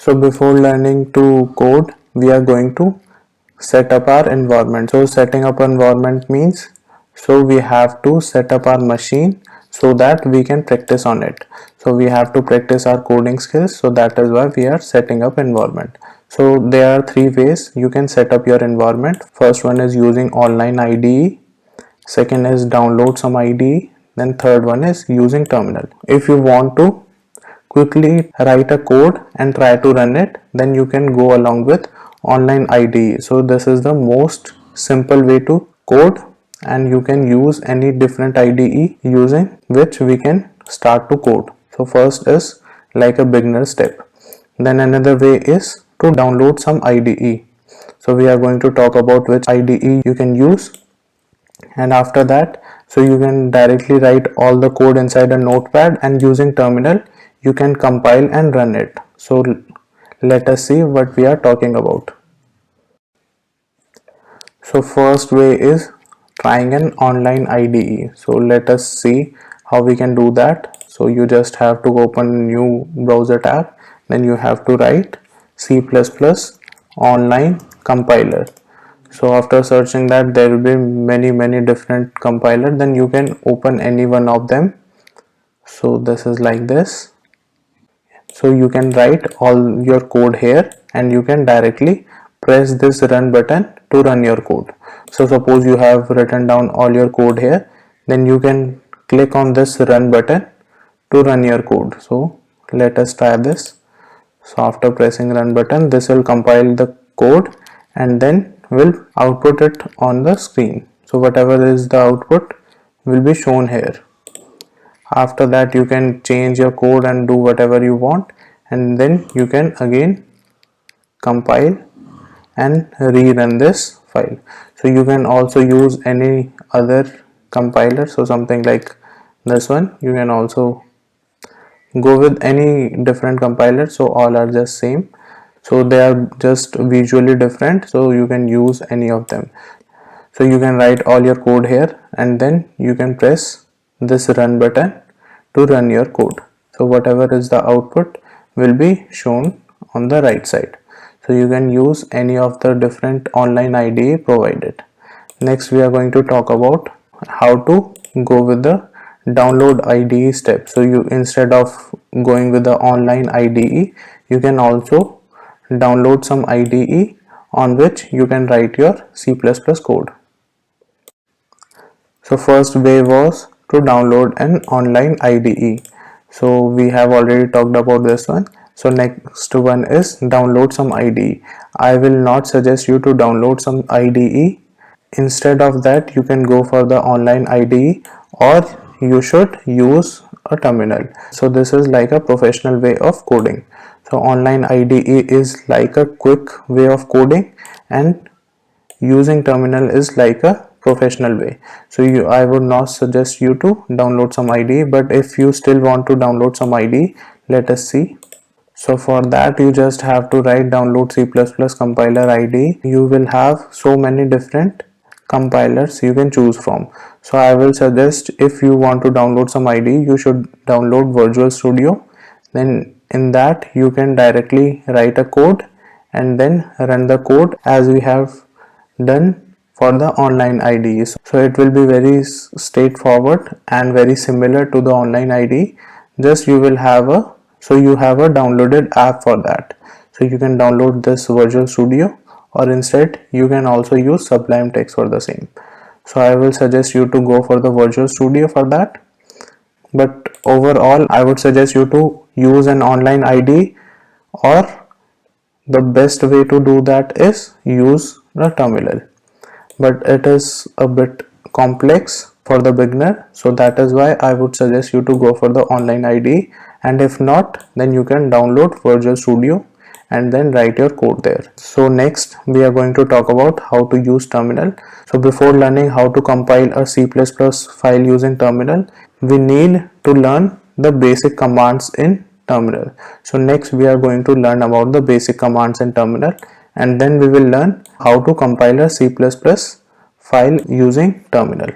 So before learning to code, we are going to set up our environment. So setting up environment means, so we have to set up our machine so that we can practice on it. So we have to practice our coding skills, so that is why we are setting up environment. So there are three ways you can set up your environment. First one is using online IDE, second is download some IDE, then third one is using terminal. If you want to quickly write a code and try to run it, then you can go along with online IDE. So this is the most simple way to code, and you can use any different IDE using which we can start to code. So first is like a beginner step. Then another way is to download some IDE. So we are going to talk about which IDE you can use, and after that, so you can directly write all the code inside a notepad, and using terminal you can compile and run it. So let us see what we are talking about. So first way is trying an online IDE. So let us see how we can do that. So you just have to open a new browser tab, then you have to write C++ online compiler. So after searching that, there will be many different compiler, then you can open any one of them. So this is like this. So you can write all your code here, and you can directly press this run button to run your code. So suppose you have written down all your code here, then you can click on this run button to run your code. So let us try this. So after pressing run button, this will compile the code and then will output it on the screen. So whatever is the output will be shown here. After that, you can change your code and do whatever you want, and then you can again compile and rerun this file. So you can also use any other compiler, so something like this one. You can also go with any different compiler, so all are just same, so they are just visually different, so you can use any of them. So you can write all your code here, and then you can press this run button to run your code. So whatever is the output will be shown on the right side. So you can use any of the different online IDE provided. Next we are going to talk about how to go with the download IDE step. So you, instead of going with the online IDE, you can also download some IDE on which you can write your C++ code. So first way was to download an online IDE. So we have already talked about this one. So next one is download some IDE. I will not suggest you to download some IDE. Instead of that, you can go for the online IDE, or you should use a terminal. So this is like a professional way of coding. So online IDE is like a quick way of coding, and using terminal is like a professional way. So I would not suggest you to download some IDE, but if you still want to download some IDE, let us see. So for that, you just have to write download C++ compiler IDE. You will have so many different compilers you can choose from. So I will suggest, if you want to download some IDE, you should download Visual Studio. Then in that you can directly write a code and then run the code as we have done for the online IDEs. So it will be very straightforward and very similar to the online IDE. Just you will have a, so you have a downloaded app for that. So you can download this Visual Studio, or instead you can also use Sublime Text for the same. So I will suggest you to go for the Visual Studio for that. But overall, I would suggest you to use an online IDE, or the best way to do that is use the terminal. But it is a bit complex for the beginner, so that is why I would suggest you to go for the online IDE, and if not, then you can download Visual Studio and then write your code there. So next we are going to talk about how to use terminal. So before learning how to compile a C++ file using terminal, we need to learn the basic commands in terminal. So next we are going to learn about the basic commands in terminal, and then we will learn how to compile a C++ file using terminal.